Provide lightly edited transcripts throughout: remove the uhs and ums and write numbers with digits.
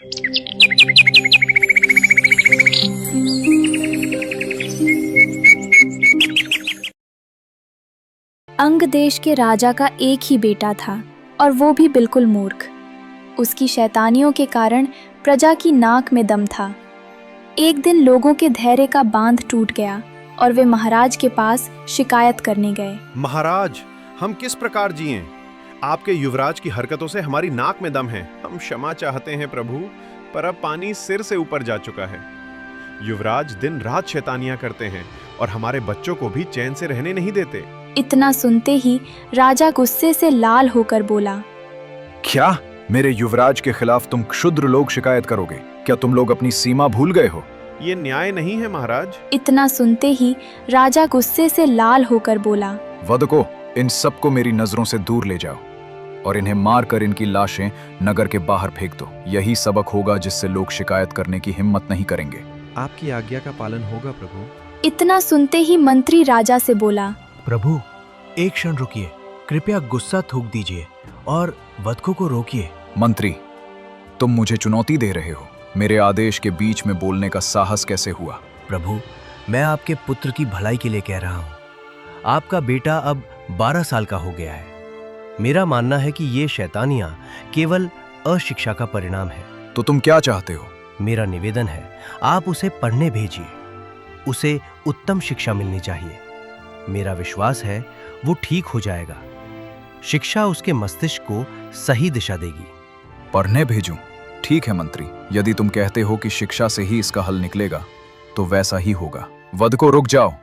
अंग देश के राजा का एक ही बेटा था और वो भी बिल्कुल मूर्ख। उसकी शैतानियों के कारण प्रजा की नाक में दम था। एक दिन लोगों के धैर्य का बांध टूट गया और वे महाराज के पास शिकायत करने गए। महाराज, हम किस प्रकार जिएं? आपके युवराज की हरकतों से हमारी नाक में दम है। हम क्षमा चाहते हैं प्रभु, पर अब पानी सिर से ऊपर जा चुका है। युवराज दिन रात शैतानियां करते हैं और हमारे बच्चों को भी चैन से रहने नहीं देते। इतना सुनते ही राजा गुस्से से लाल होकर बोला, क्या मेरे युवराज के खिलाफ तुम क्षुद्र लोग शिकायत करोगे? क्या तुम लोग अपनी सीमा भूल गए हो? ये न्याय नहीं है महाराज। इतना सुनते ही राजा गुस्से से लाल होकर बोला, वधको, इन सबको मेरी नजरों से दूर ले जाओ और इन्हें मारकर इनकी लाशें नगर के बाहर फेंक दो। यही सबक होगा जिससे लोग शिकायत करने की हिम्मत नहीं करेंगे। आपकी आज्ञा का पालन होगा प्रभु। इतना सुनते ही मंत्री राजा से बोला, प्रभु, एक क्षण रुकिए, कृपया गुस्सा थूक दीजिए और वधकों को रोकिए। मंत्री, तुम मुझे चुनौती दे रहे हो। मेरे आदेश के बीच में बोलने का साहस कैसे हुआ? प्रभु, मैं आपके पुत्र की भलाई के लिए कह रहा हूँ। आपका बेटा अब 12 साल का हो गया है। मेरा मानना है कि ये शैतानियां केवल अशिक्षा का परिणाम है। तो तुम क्या चाहते हो? मेरा निवेदन है, आप उसे पढ़ने भेजिए। उसे उत्तम शिक्षा मिलनी चाहिए। मेरा विश्वास है वो ठीक हो जाएगा। शिक्षा उसके मस्तिष्क को सही दिशा देगी। पढ़ने भेजूं? ठीक है मंत्री, यदि तुम कहते हो कि शिक्षा से ही इसका हल निकलेगा तो वैसा ही होगा। वधको, रुक जाओ,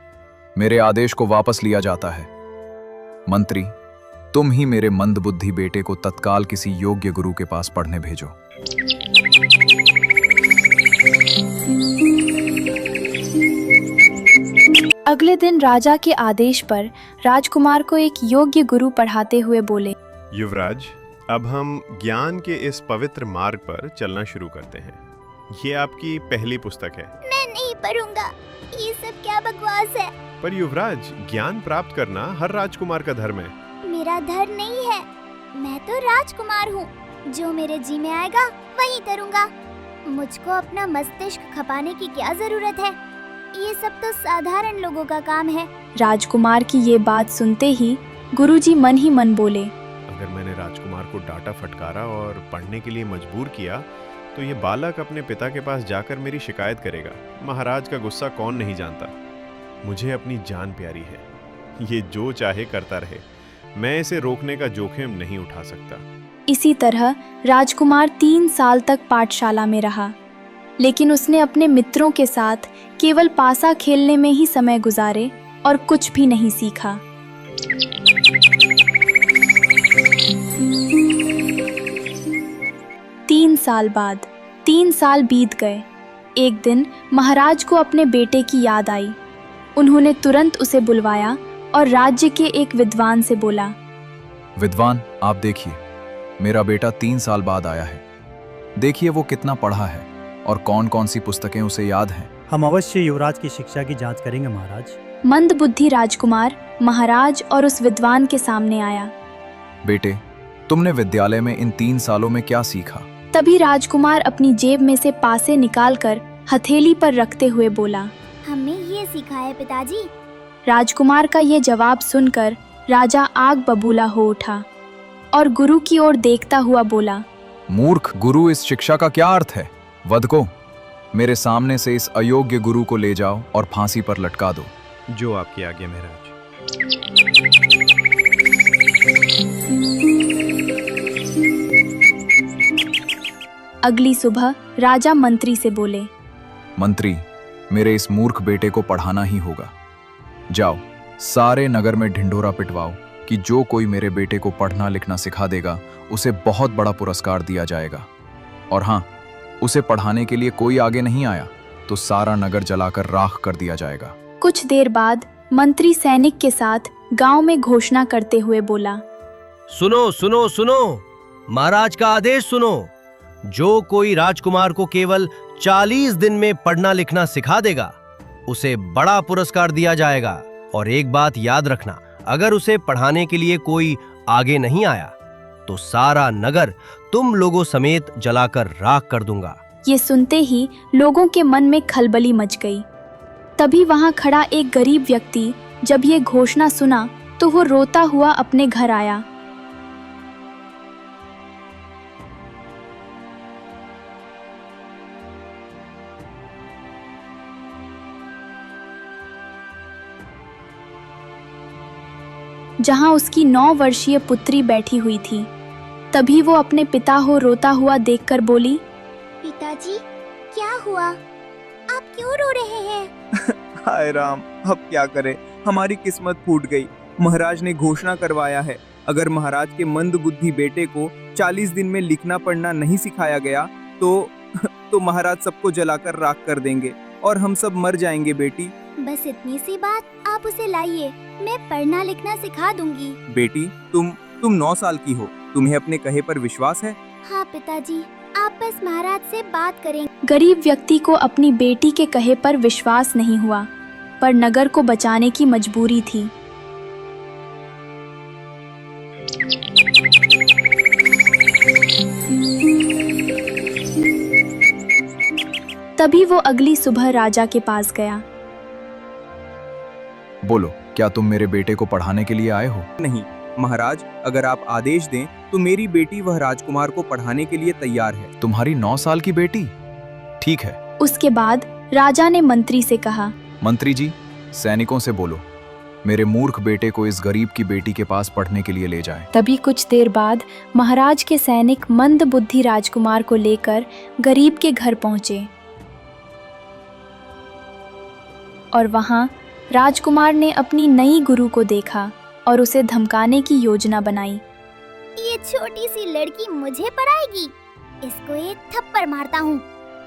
मेरे आदेश को वापस लिया जाता है। मंत्री, तुम ही मेरे मंदबुद्धि बेटे को तत्काल किसी योग्य गुरु के पास पढ़ने भेजो। अगले दिन राजा के आदेश पर राजकुमार को एक योग्य गुरु पढ़ाते हुए बोले, युवराज, अब हम ज्ञान के इस पवित्र मार्ग पर चलना शुरू करते हैं। ये आपकी पहली पुस्तक है। मैं नहीं पढ़ूंगा, ये सब क्या बकवास है। पर युवराज, ज्ञान प्राप्त करना हर राजकुमार का धर्म है। मेरा धर्म नहीं है, मैं तो राजकुमार हूँ। जो मेरे जी में आएगा वही करूँगा। मुझको अपना मस्तिष्क खपाने की क्या जरूरत है? ये सब तो साधारण लोगों का काम है। राजकुमार की ये बात सुनते ही गुरुजी मन ही मन बोले, अगर मैंने राजकुमार को डांटा, फटकारा और पढ़ने के लिए मजबूर किया तो ये बालक अपने पिता के पास जाकर मेरी शिकायत करेगा। महाराज का गुस्सा कौन नहीं जानता। मुझे अपनी जान प्यारी है। ये जो चाहे करता रहे, मैं इसे रोकने का जोखिम नहीं उठा सकता। इसी तरह राजकुमार 3 साल तक पाठशाला में रहा, लेकिन उसने अपने मित्रों के साथ केवल पासा खेलने में ही समय गुजारे और कुछ भी नहीं सीखा। 3 साल बाद 3 साल बीत गए। एक दिन महाराज को अपने बेटे की याद आई। उन्होंने तुरंत उसे बुलवाया और राज्य के एक विद्वान से बोला, विद्वान, आप देखिए, मेरा बेटा 3 साल बाद आया है। देखिए वो कितना पढ़ा है और कौन कौन सी पुस्तकें उसे याद हैं। हम अवश्य युवराज की शिक्षा की जांच करेंगे महाराज। मंदबुद्धि राजकुमार महाराज और उस विद्वान के सामने आया। बेटे, तुमने विद्यालय में इन 3 सालों में क्या सीखा? तभी राजकुमार अपनी जेब में से पासे निकालकर हथेली पर रखते हुए बोला, हमें ये सिखा है पिताजी। राजकुमार का ये जवाब सुनकर राजा आग बबूला हो उठा और गुरु की ओर देखता हुआ बोला, मूर्ख गुरु, इस शिक्षा का क्या अर्थ है? वधको, मेरे सामने से इस अयोग्य गुरु को ले जाओ और फांसी पर लटका दो। जो आपकी आज्ञा महाराज। अगली सुबह राजा मंत्री से बोले, मंत्री, मेरे इस मूर्ख बेटे को पढ़ाना ही होगा। जाओ, सारे नगर में ढिंढोरा पिटवाओ कि जो कोई मेरे बेटे को पढ़ना लिखना सिखा देगा उसे बहुत बड़ा पुरस्कार दिया जाएगा। और हाँ, उसे पढ़ाने के लिए कोई आगे नहीं आया तो सारा नगर जलाकर राख कर दिया जाएगा। कुछ देर बाद मंत्री सैनिक के साथ गांव में घोषणा करते हुए बोला, सुनो सुनो सुनो, महाराज का आदेश सुनो। जो कोई राजकुमार को केवल 40 दिन में पढ़ना लिखना सिखा देगा उसे बड़ा पुरस्कार दिया जाएगा। और एक बात याद रखना, अगर उसे पढ़ाने के लिए कोई आगे नहीं आया तो सारा नगर तुम लोगों समेत जलाकर राख कर दूंगा। ये सुनते ही लोगों के मन में खलबली मच गई। तभी वहां खड़ा एक गरीब व्यक्ति जब ये घोषणा सुना तो वो रोता हुआ अपने घर आया। जहां उसकी 9 वर्षीय पुत्री बैठी हुई थी। तभी वो अपने पिता को रोता हुआ देखकर बोली, पिताजी, क्या हुआ? आप क्यों रो रहे हैं? हाय राम, अब क्या करें, हमारी किस्मत फूट गई। महाराज ने घोषणा करवाया है, अगर महाराज के मंद बुद्धि बेटे को 40 दिन में लिखना पढ़ना नहीं सिखाया गया तो महाराज सबको जलाकर राख कर देंगे और हम सब मर जाएंगे। बेटी, बस इतनी सी बात, आप उसे लाइए, मैं पढ़ना लिखना सिखा दूंगी। बेटी, तुम 9 साल की हो, तुम्हें अपने कहे पर विश्वास है? हाँ पिताजी, आप बस महाराज से बात करें। गरीब व्यक्ति को अपनी बेटी के कहे पर विश्वास नहीं हुआ, पर नगर को बचाने की मजबूरी थी। तभी वो अगली सुबह राजा के पास गया। बोलो, क्या तुम मेरे बेटे को पढ़ाने के लिए आए हो? नहीं महाराज, अगर आप आदेश दें तो मेरी बेटी वह राजकुमार को पढ़ाने के लिए तैयार है। तुम्हारी 9 साल की बेटी? ठीक है। उसके बाद राजा ने मंत्री से कहा, मंत्री जी, सैनिकों से बोलो मेरे मूर्ख बेटे को इस गरीब की बेटी के पास पढ़ने के लिए ले जाए। तभी कुछ देर बाद महाराज के सैनिक मंद बुद्धि राजकुमार को लेकर गरीब के घर पहुंचे और वहां राजकुमार ने अपनी नई गुरु को देखा और उसे धमकाने की योजना बनाई। ये छोटी सी लड़की मुझे पढ़ाएगी, इसको एक थप्पड़ मारता हूँ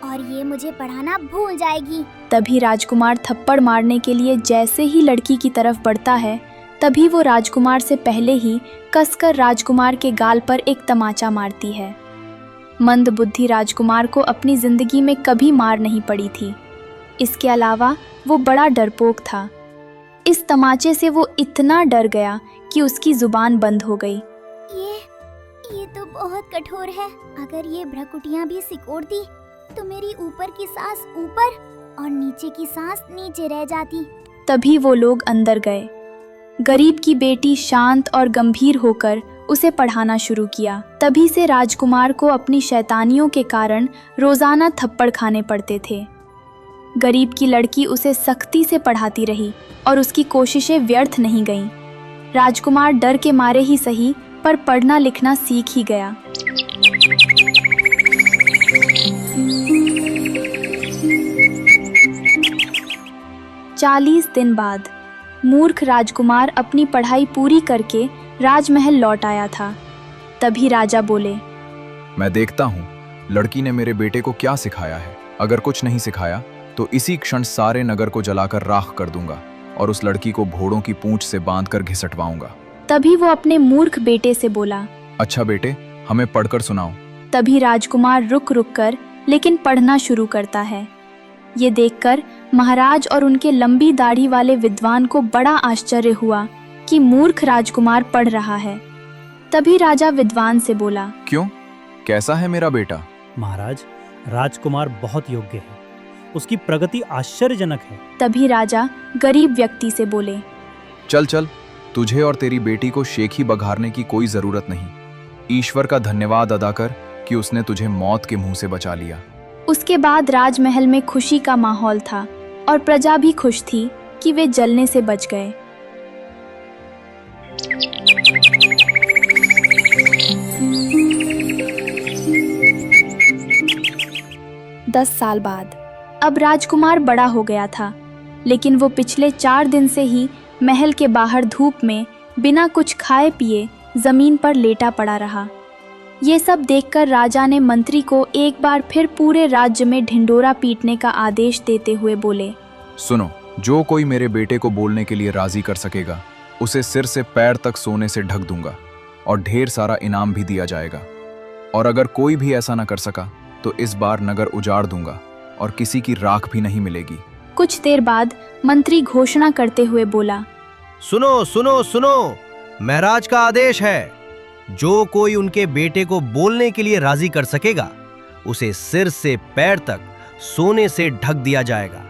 और ये मुझे पढ़ाना भूल जाएगी। तभी राजकुमार थप्पड़ मारने के लिए जैसे ही लड़की की तरफ बढ़ता है, तभी वो राजकुमार से पहले ही कसकर राजकुमार के गाल पर एक तमाचा मारती है। मंद बुद्धि राजकुमार को अपनी जिंदगी में कभी मार नहीं पड़ी थी। इसके अलावा वो बड़ा डरपोक था। इस तमाचे से वो इतना डर गया कि उसकी जुबान बंद हो गई। ये तो बहुत कठोर है। अगर ये भ्रकुटियां भी सिकोड़ती तो मेरी ऊपर की सांस ऊपर और नीचे की सांस नीचे रह जाती। तभी वो लोग अंदर गए। गरीब की बेटी शांत और गंभीर होकर उसे पढ़ाना शुरू किया। तभी से राजकुमार को अपनी शैतानियों के कारण रोजाना थप्पड़ खाने पड़ते थे। गरीब की लड़की उसे सख्ती से पढ़ाती रही और उसकी कोशिशें व्यर्थ नहीं गईं। राजकुमार डर के मारे ही सही, पर पढ़ना लिखना सीख ही गया। चालीस दिन बाद मूर्ख राजकुमार अपनी पढ़ाई पूरी करके राजमहल लौट आया था। तभी राजा बोले, मैं देखता हूँ लड़की ने मेरे बेटे को क्या सिखाया है। अगर कुछ नहीं सिखाया तो इसी क्षण सारे नगर को जलाकर राख कर दूंगा और उस लड़की को घोड़ों की पूंछ से बांधकर घिसटवाऊंगा। तभी वो अपने मूर्ख बेटे से बोला, अच्छा बेटे, हमें पढ़कर सुनाओ। तभी राजकुमार रुक रुक कर लेकिन पढ़ना शुरू करता है। ये देखकर महाराज और उनके लंबी दाढ़ी वाले विद्वान को बड़ा आश्चर्य हुआ कि मूर्ख राजकुमार पढ़ रहा है। तभी राजा विद्वान से बोला, क्यों, कैसा है मेरा बेटा? महाराज, राजकुमार बहुत योग्य है, उसकी प्रगति आश्चर्यजनक है। तभी राजा गरीब व्यक्ति से बोले, चल चल, तुझे और तेरी बेटी को शेखी बघारने की कोई जरूरत नहीं। ईश्वर का धन्यवाद अदा कर कि उसने तुझे मौत के मुंह से बचा लिया। उसके बाद राजमहल में खुशी का माहौल था और प्रजा भी खुश थी कि वे जलने से बच गए। दस साल बाद अब राजकुमार बड़ा हो गया था, लेकिन वो पिछले 4 दिन से ही महल के बाहर धूप में बिना कुछ खाए पिए जमीन पर लेटा पड़ा रहा। ये सब देखकर राजा ने मंत्री को एक बार फिर पूरे राज्य में ढिंढोरा पीटने का आदेश देते हुए बोले, सुनो, जो कोई मेरे बेटे को बोलने के लिए राजी कर सकेगा उसे सिर से पैर तक सोने से ढक दूंगा और ढेर सारा इनाम भी दिया जाएगा। और अगर कोई भी ऐसा न कर सका तो इस बार नगर उजाड़ दूंगा और किसी की राख भी नहीं मिलेगी। कुछ देर बाद मंत्री घोषणा करते हुए बोला, सुनो सुनो सुनो, महाराज का आदेश है, जो कोई उनके बेटे को बोलने के लिए राजी कर सकेगा उसे सिर से पैर तक सोने से ढक दिया जाएगा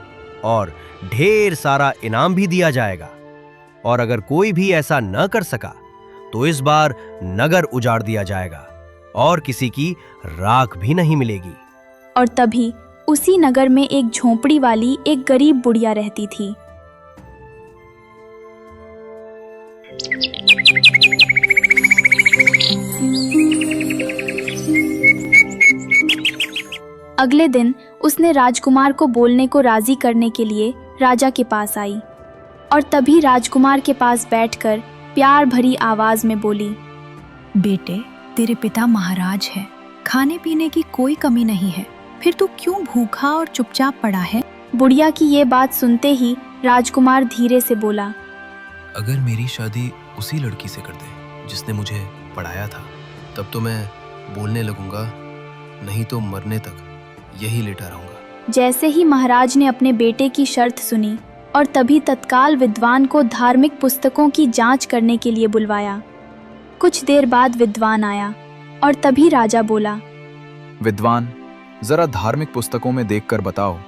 और ढेर सारा इनाम भी दिया जाएगा। और अगर कोई भी ऐसा न कर सका तो इस बार नगर उजाड़ दिया जाएगा और किसी की राख भी नहीं मिलेगी। और तभी उसी नगर में एक झोंपड़ी वाली एक गरीब बुढ़िया रहती थी। अगले दिन उसने राजकुमार को बोलने को राजी करने के लिए राजा के पास आई और तभी राजकुमार के पास बैठकर प्यार भरी आवाज में बोली, बेटे, तेरे पिता महाराज हैं। खाने पीने की कोई कमी नहीं है, फिर तू क्यों भूखा और चुपचाप पड़ा है? बुढ़िया की ये बात सुनते ही राजकुमार धीरे से बोला, अगर मेरी शादी उसी लड़की से कर दे जिसने मुझे पढ़ाया था, तब तो मैं बोलने लगूंगा, नहीं तो मरने तक यही लेटा रहूंगा। जैसे ही महाराज ने अपने बेटे की शर्त सुनी और तभी तत्काल विद्वान को धार्मिक पुस्तकों की जांच करने के लिए बुलवाया। कुछ देर बाद विद्वान आया और तभी राजा बोला, विद्वान, जरा धार्मिक पुस्तकों में देखकर बताओ,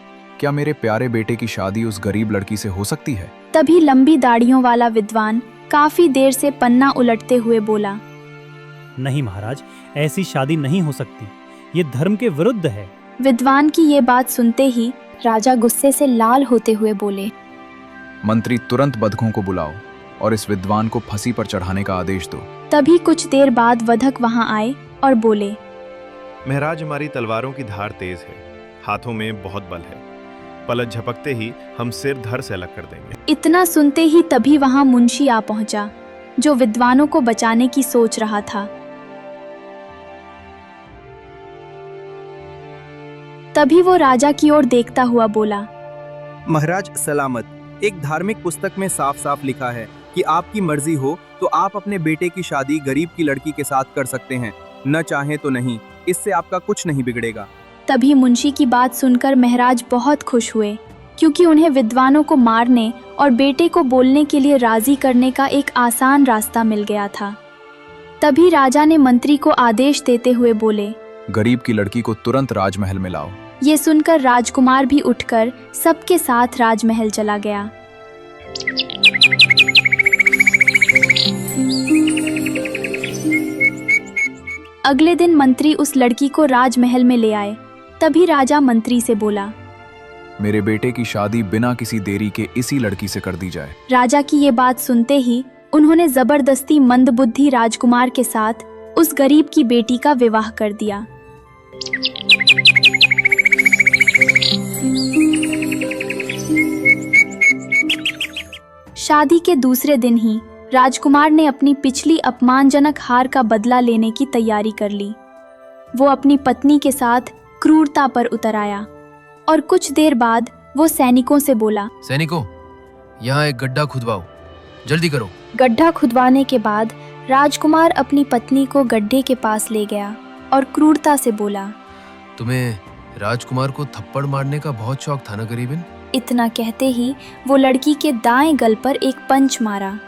क्या मेरे प्यारे बेटे की शादी उस गरीब लड़की से हो सकती है? तभी लंबी दाढ़ियों वाला विद्वान काफी देर से पन्ना उलटते हुए बोला, नहीं महाराज, ऐसी शादी नहीं हो सकती, ये धर्म के विरुद्ध है। विद्वान की ये बात सुनते ही राजा गुस्से से लाल होते हुए बोले, मंत्री, तुरंत बधकों को बुलाओ और इस विद्वान को फांसी पर चढ़ाने का आदेश दो। तभी कुछ देर बाद वधक वहां आए और बोले, महाराज, हमारी तलवारों की धार तेज है, हाथों में बहुत बल है, पलक झपकते ही हम सिर धड़ से अलग कर देंगे। इतना सुनते ही तभी वहां मुंशी आ पहुंचा, जो विद्वानों को बचाने की सोच रहा था। तभी वो राजा की ओर देखता हुआ बोला, महाराज सलामत। एक धार्मिक पुस्तक में साफ साफ लिखा है कि आपकी मर्जी हो तो आप अपने बेटे की शादी गरीब की लड़की के साथ कर सकते हैं, न चाहें तो नहीं। इससे आपका कुछ नहीं बिगड़ेगा। तभी मुंशी की बात सुनकर महाराज बहुत खुश हुए, क्योंकि उन्हें विद्वानों को मारने और बेटे को बोलने के लिए राजी करने का एक आसान रास्ता मिल गया था। तभी राजा ने मंत्री को आदेश देते हुए बोले, गरीब की लड़की को तुरंत राजमहल में लाओ। ये सुनकर राजकुमार भी उठकर सबके साथ राजमहल चला गया। अगले दिन मंत्री उस लड़की को राजमहल में ले आए। तभी राजा मंत्री से बोला, मेरे बेटे की शादी बिना किसी देरी के इसी लड़की से कर दी जाए। राजा की ये बात सुनते ही उन्होंने जबरदस्ती मंदबुद्धि राजकुमार के साथ उस गरीब की बेटी का विवाह कर दिया। शादी के दूसरे दिन ही राजकुमार ने अपनी पिछली अपमानजनक हार का बदला लेने की तैयारी कर ली। वो अपनी पत्नी के साथ क्रूरता पर उतर आया और कुछ देर बाद वो सैनिकों से बोला, सैनिकों, यहाँ एक गड्ढा खुदवाओ, जल्दी करो। गड्ढा खुदवाने के बाद राजकुमार अपनी पत्नी को गड्ढे के पास ले गया और क्रूरता से बोला, तुम्हें राजकुमार को थप्पड़ मारने का बहुत शौक था ना गरीबन? इतना कहते ही वो लड़की के दाएं गल पर एक पंच मारा,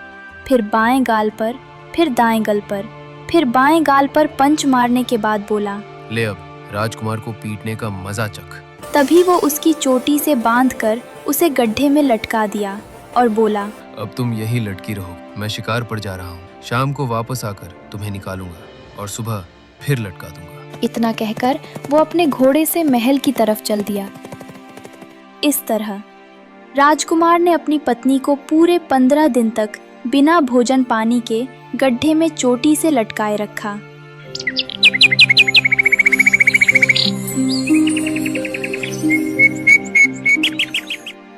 फिर बाएं गाल पर, फिर दाएं गल पर, फिर बाएं गाल पर पंच मारने के बाद बोला, ले अब राजकुमार को पीटने का मजा चख। तभी वो उसकी चोटी से बांधकर उसे गड्ढे में लटका दिया और बोला, अब तुम यही लटकी रहो, मैं शिकार पर जा रहा हूँ। शाम को वापस आकर तुम्हें निकालूंगा और सुबह फिर लटका दूंगा। इतना कहकर वो अपने घोड़े से महल की तरफ चल दिया। इस तरह राजकुमार ने अपनी पत्नी को पूरे 15 दिन तक बिना भोजन पानी के गड्ढे में चोटी से लटकाए रखा।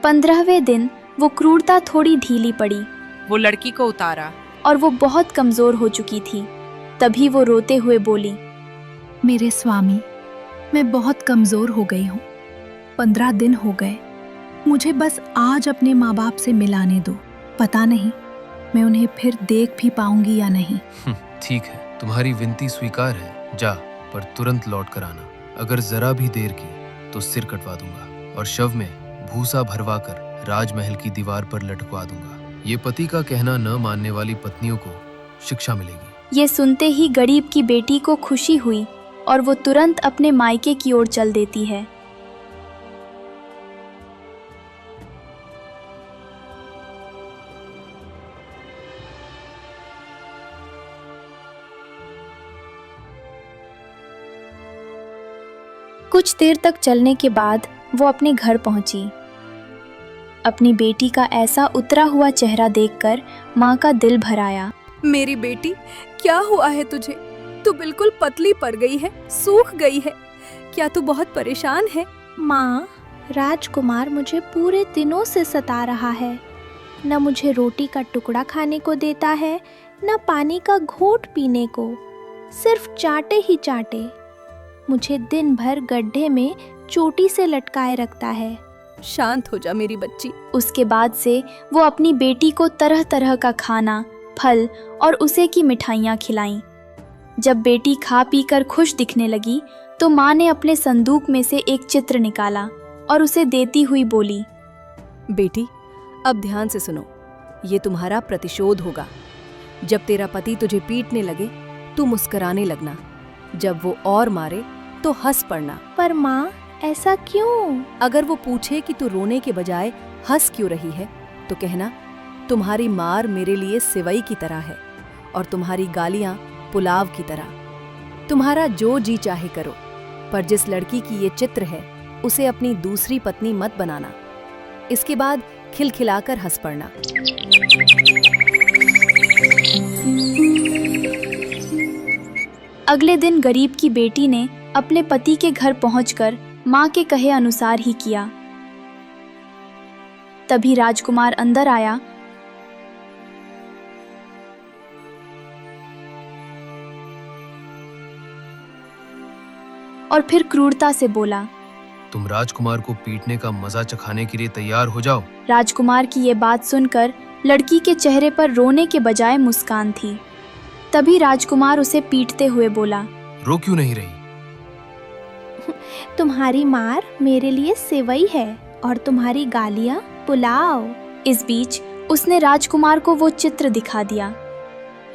पंद्रहवें दिन वो क्रूरता थोड़ी ढीली पड़ी। वो लड़की को उतारा और वो बहुत कमजोर हो चुकी थी। तभी वो रोते हुए बोली, मेरे स्वामी, मैं बहुत कमजोर हो गई हूँ। 15 दिन हो गए, मुझे बस आज अपने माँ बाप से मिलाने दो। पता नहीं मैं उन्हें फिर देख भी पाऊंगी या नहीं। ठीक है, तुम्हारी विनती स्वीकार है, जा, पर तुरंत लौट कर आना। अगर जरा भी देर की तो सिर कटवा दूंगा और शव में भूसा भरवा कर राजमहल की दीवार पर लटकवा दूंगा। ये पति का कहना न मानने वाली पत्नियों को शिक्षा मिलेगी। ये सुनते ही गरीब की बेटी को खुशी हुई और वो तुरंत अपने मायके की ओर चल देती है। कुछ देर तक चलने के बाद वो अपने घर पहुंची। अपनी बेटी का ऐसा उतरा हुआ चेहरा देखकर माँ का दिल भर आया। मेरी बेटी, क्या हुआ है तुझे? तू बिल्कुल पतली पड़ गई है, सूख गई है। क्या तू बहुत परेशान है? माँ, राजकुमार मुझे पूरे दिनों से सता रहा है। न मुझे रोटी का टुकड़ा खाने को देता है, न पानी का घोंट पीने को, सिर्फ चाटे ही चाटे। मुझे दिन भर गड्ढे में चोटी से लटकाए रखता है। शांत हो जा मेरी बच्ची। उसके बाद से वो अपनी बेटी को तरह तरह का खाना, फल और उसे की मिठाइयाँ खिलाईं। जब बेटी खा पी कर खुश दिखने लगी तो माँ ने अपने संदूक में से एक चित्र निकाला और उसे देती हुई बोली, बेटी, अब ध्यान से सुनो। ये तुम्हारा प्रतिशोध होगा। जब तेरा पति तुझे पीटने लगे तू मुस्कुराने लगना, जब वो और मारे तो हंस पड़ना। पर माँ, ऐसा क्यों? अगर वो पूछे कि तू रोने के बजाय हंस क्यों रही है तो कहना, तुम्हारी मार मेरे लिए सिवई की तरह है और तुम्हारी गालियां पुलाव की तरह। तुम्हारा जो जी चाहे करो, पर जिस लड़की की ये चित्र है उसे अपनी दूसरी पत्नी मत बनाना। इसके बाद खिलखिलाकर हंस पड़ना। अगले दिन गरीब की बेटी ने अपने पति के घर पहुंचकर माँ के कहे अनुसार ही किया। तभी राजकुमार अंदर आया और फिर क्रूरता से बोला, तुम राजकुमार को पीटने का मजा चखाने के लिए तैयार हो जाओ। राजकुमार की ये बात सुनकर लड़की के चेहरे पर रोने के बजाय मुस्कान थी। तभी राजकुमार उसे पीटते हुए बोला, रो क्यों नहीं रही? तुम्हारी मार मेरे लिए सेवई है और तुम्हारी गालियाँ पुलाव। इस बीच उसने राजकुमार को वो चित्र दिखा दिया।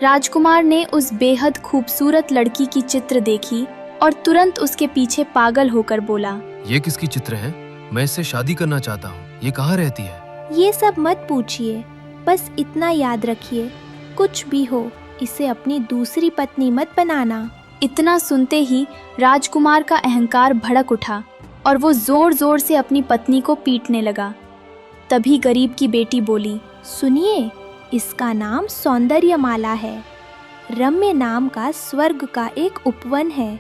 राजकुमार ने उस बेहद खूबसूरत लड़की की चित्र देखी और तुरंत उसके पीछे पागल होकर बोला, ये किसकी चित्र है? मैं इससे शादी करना चाहता हूँ। ये कहाँ रहती है? ये सब मत पूछिए, बस इतना याद रखिए, कुछ भी हो इसे अपनी दूसरी पत्नी मत बनाना। इतना सुनते ही राजकुमार का अहंकार भड़क उठा और वो जोर जोर से अपनी पत्नी को पीटने लगा। तभी गरीब की बेटी बोली, सुनिए, इसका नाम सौंदर्यमाला है। रम्य नाम का स्वर्ग का एक उपवन है।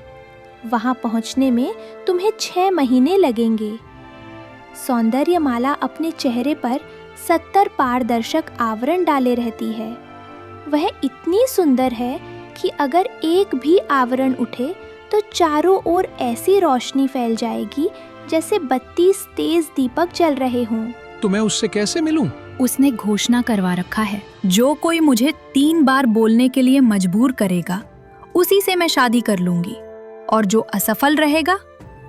वहाँ पहुँचने में तुम्हें 6 महीने लगेंगे। सौंदर्यमाला अपने चेहरे पर 70 पारदर्शक आवरण डाले रहती है। वह इतनी सुंदर है कि अगर एक भी आवरण उठे तो चारों ओर ऐसी रोशनी फैल जाएगी जैसे 32 तेज दीपक जल रहे हों। तो मैं उससे कैसे मिलूं? उसने घोषणा करवा रखा है, जो कोई मुझे 3 बार बोलने के लिए मजबूर करेगा उसी से मैं शादी कर लूंगी, और जो असफल रहेगा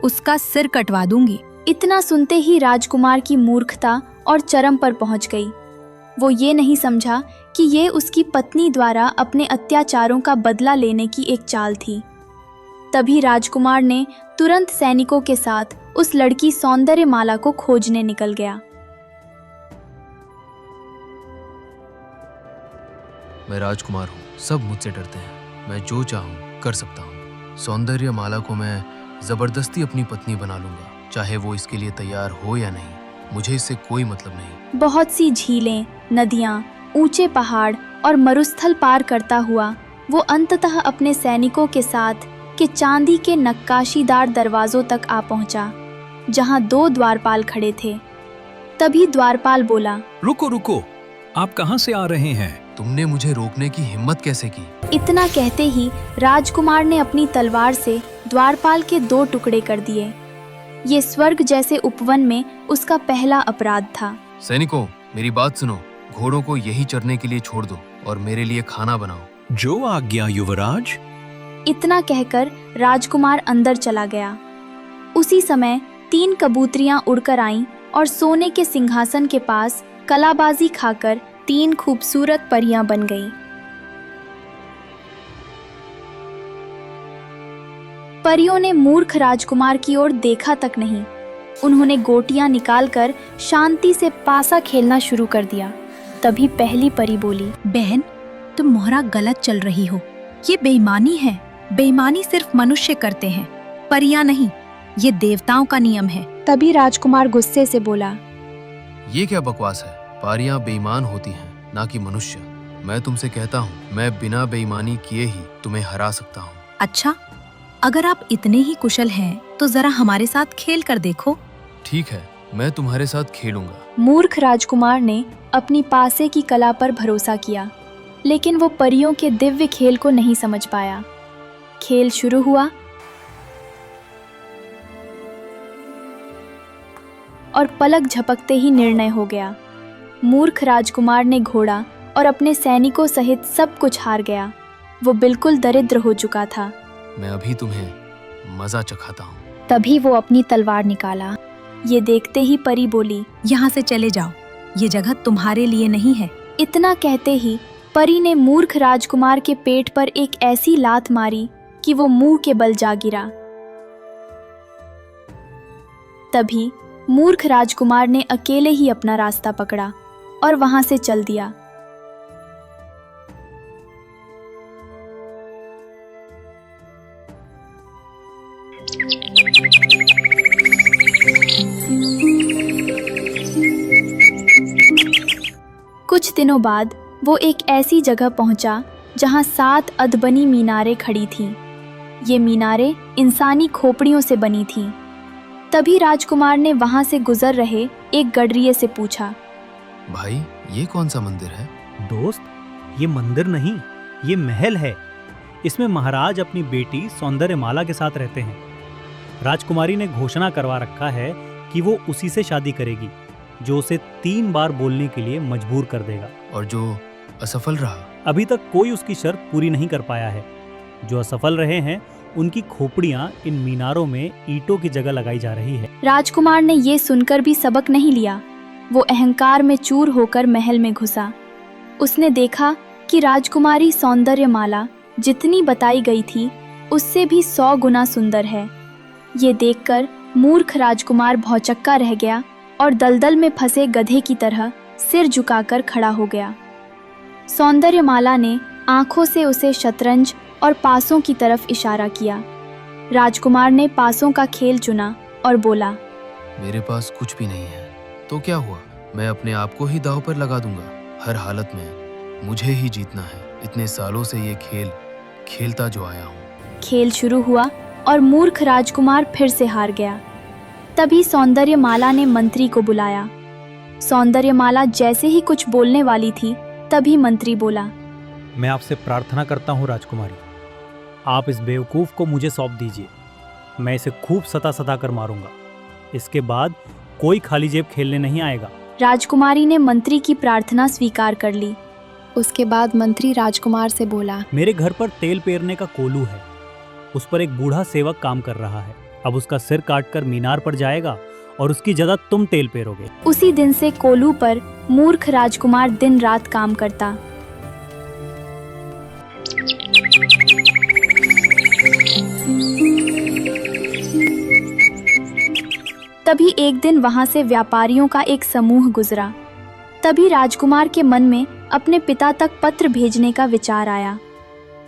उसका सिर कटवा दूंगी। इतना सुनते ही राजकुमार की मूर्खता और चरम पर पहुंच गई। वो ये नहीं समझा कि ये उसकी पत्नी द्वारा अपने अत्याचारों का बदला लेने की एक चाल थी। तभी राजकुमार ने तुरंत सैनिकों के साथ उस लड़की सौंदर्यमाला को खोजने निकल गया। मैं राजकुमार हूँ, सब मुझसे डरते हैं। मैं जो चाहूँ कर सकता हूँ। सौंदर्यमाला को मैं जबरदस्ती अपनी पत्नी बना लूंगा, चाहे वो इसके लिए तैयार हो या नहीं। मुझे इससे कोई मतलब नहीं। बहुत सी झीलें, नदियाँ, ऊंचे पहाड़ और मरुस्थल पार करता हुआ वो अंततः अपने सैनिकों के साथ के चांदी के नक्काशीदार दरवाजों तक आ पहुंचा, जहां 2 द्वारपाल खड़े थे। तभी द्वारपाल बोला, रुको रुको, आप कहाँ से आ रहे हैं? तुमने मुझे रोकने की हिम्मत कैसे की? इतना कहते ही राजकुमार ने अपनी तलवार से द्वारपाल के 2 टुकड़े कर दिए। ये स्वर्ग जैसे उपवन में उसका पहला अपराध था। सैनिकों, मेरी बात सुनो। घोड़ों को यही चरने के लिए छोड़ दो और मेरे लिए खाना बनाओ। जो आज्ञा युवराज। इतना कहकर राजकुमार अंदर चला गया। उसी समय 3 कबूतरियां उड़कर आईं और सोने के सिंहासन के पास कलाबाजी खाकर 3 खूबसूरत परियां बन गईं। परियों ने मूर्ख राजकुमार की ओर देखा तक नहीं। उन्होंने गोटियां निकालकर शांति से पासा खेलना शुरू कर दिया। तभी पहली परी बोली, बहन, तुम मोहरा गलत चल रही हो। ये बेईमानी है। बेईमानी सिर्फ मनुष्य करते हैं, परियां नहीं। ये देवताओं का नियम है। तभी राजकुमार गुस्से से बोला, ये क्या बकवास है? पारियां बेईमान होती हैं, ना कि मनुष्य। मैं तुमसे कहता हूँ, मैं बिना बेईमानी किए ही तुम्हें हरा सकता हूँ। अच्छा, अगर आप इतने ही कुशल हैं तो जरा हमारे साथ खेल कर देखो। ठीक है, मैं तुम्हारे साथ खेलूंगा। मूर्ख राजकुमार ने अपनी पासे की कला पर भरोसा किया, लेकिन वो परियों के दिव्य खेल को नहीं समझ पाया। खेल शुरू हुआ और पलक झपकते ही निर्णय हो गया। मूर्ख राजकुमार ने घोड़ा और अपने सैनिकों सहित सब कुछ हार गया। वो बिल्कुल दरिद्र हो चुका था। मैं अभी तुम्हें मजा चखाता हूँ। तभी वो अपनी तलवार निकाला। ये देखते ही परी बोली, यहाँ से चले जाओ, ये जगह तुम्हारे लिए नहीं है। इतना कहते ही परी ने मूर्ख राजकुमार के पेट पर एक ऐसी लात मारी कि वो मुंह के बल जा गिरा। तभी मूर्ख राजकुमार ने अकेले ही अपना रास्ता पकड़ा और वहां से चल दिया। कुछ दिनों बाद वो एक ऐसी जगह पहुंचा जहां 7 अधबनी मीनारें खड़ी थीं। ये मीनारें इंसानी खोपड़ियों से बनी थीं। तभी राजकुमार ने वहां से गुजर रहे एक गडरिये से पूछा, भाई, ये कौन सा मंदिर है? दोस्त, ये मंदिर नहीं, ये महल है। इसमें महाराज अपनी बेटी सौंदर्यमाला के साथ रहते हैं। राजकुमारी ने घोषणा करवा रखा है कि वो उसी से शादी करेगी, जो उसे 3 बार बोलने के लिए मजबूर कर देगा। और जो असफल रहा? अभी तक कोई उसकी शर्त पूरी नहीं कर पाया है। जो असफल रहे हैं, उनकी खोपड़ियां इन मीनारों में ईंटों की जगह लगाई जा रही है। राजकुमार ने ये सुनकर भी सबक नहीं लिया। वो अहंकार में चूर होकर महल में घुसा। उसने देखा कि राजकुमारी सौंदर्यमाला जितनी बताई गई थी, उससे भी 100 गुना सुंदर है। ये देखकर मूर्ख राजकुमार भौचक्का रह गया और दलदल में फंसे गधे की तरह सिर झुकाकर खड़ा हो गया। सौंदर्यमाला ने आंखों से उसे शतरंज और पासों की तरफ इशारा किया। राजकुमार ने पासों का खेल चुना और बोला, मेरे पास कुछ भी नहीं है, तो क्या हुआ? मैं अपने आप को ही दांव पर लगा दूंगा। हर हालत में मुझे ही जीतना है। इतने सालों से ये खेल खेलता जो आया हूँ। खेल शुरू हुआ और मूर्ख राजकुमार फिर से हार गया। तभी सौंदर्यमाला ने मंत्री को बुलाया। सौंदर्यमाला जैसे ही कुछ बोलने वाली थी, तभी मंत्री बोला, मैं आपसे प्रार्थना करता हूँ राजकुमारी, आप इस बेवकूफ़ को मुझे सौंप दीजिए। मैं इसे खूब सता कर मारूंगा। इसके बाद कोई खाली जेब खेलने नहीं आएगा। राजकुमारी ने मंत्री की प्रार्थना स्वीकार कर ली। उसके बाद मंत्री राजकुमार से बोला, मेरे घर पर तेल पेरने का कोलू है। उस पर एक बूढ़ा सेवक काम कर रहा है। अब उसका सिर काटकर मीनार पर जाएगा और उसकी जगह तुम तेल पेरोगे। उसी दिन से कोलू पर मूर्ख राजकुमार दिन रात काम करता। तभी एक दिन वहां से व्यापारियों का एक समूह गुजरा। तभी राजकुमार के मन में अपने पिता तक पत्र भेजने का विचार आया।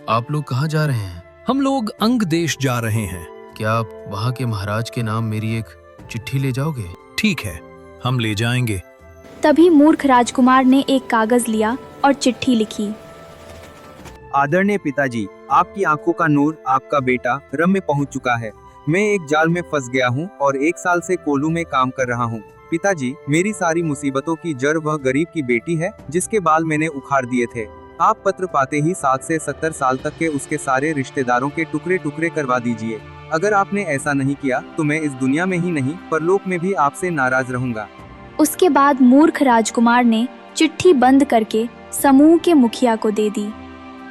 आप लोग कहाँ जा रहे हैं? हम लोग अंग देश जा रहे हैं। क्या आप वहाँ के महाराज के नाम मेरी एक चिट्ठी ले जाओगे? ठीक है, हम ले जाएंगे। तभी मूर्ख राजकुमार ने एक कागज लिया और चिट्ठी लिखी। आदरणीय पिताजी, आपकी आंखों का नूर, आपका बेटा रम में पहुंच चुका है। मैं एक जाल में फंस गया हूं और 1 साल से कोलू में काम कर रहा हूं। पिताजी, मेरी सारी मुसीबतों की जड़ वह गरीब की बेटी है जिसके बाल मैंने उखाड़ दिए थे। आप पत्र पाते ही 7 से 70 साल तक के उसके सारे रिश्तेदारों के टुकड़े टुकड़े करवा दीजिए। अगर आपने ऐसा नहीं किया तो मैं इस दुनिया में ही नहीं, परलोक में भी आपसे नाराज रहूंगा। उसके बाद मूर्ख राजकुमार ने चिट्ठी बंद करके समूह के मुखिया को दे दी।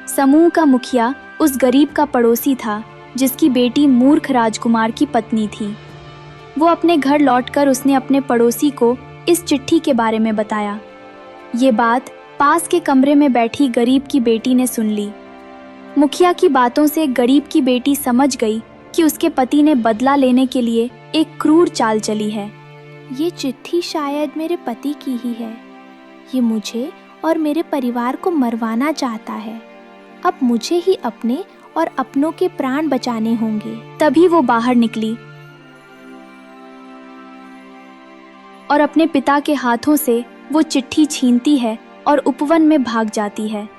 समूह का मुखिया उस गरीब का पड़ोसी था जिसकी बेटी मूर्ख राजकुमार की पत्नी थी। वो अपने घर लौटकर उसने अपने पड़ोसी को इस चिट्ठी के बारे में बताया। ये बात पास के कमरे में बैठी गरीब की बेटी ने सुन ली। मुखिया की बातों से गरीब की बेटी समझ गई कि उसके पति ने बदला लेने के लिए एक क्रूर चाल चली है। ये चिट्ठी शायद मेरे पति की ही है। ये मुझे और मेरे परिवार को मरवाना चाहता है। अब मुझे ही अपने और अपनों के प्राण बचाने होंगे। तभी वो बाहर निकली और अपने पिता के हाथों से वो चिट्ठी छीनती है और उपवन में भाग जाती है।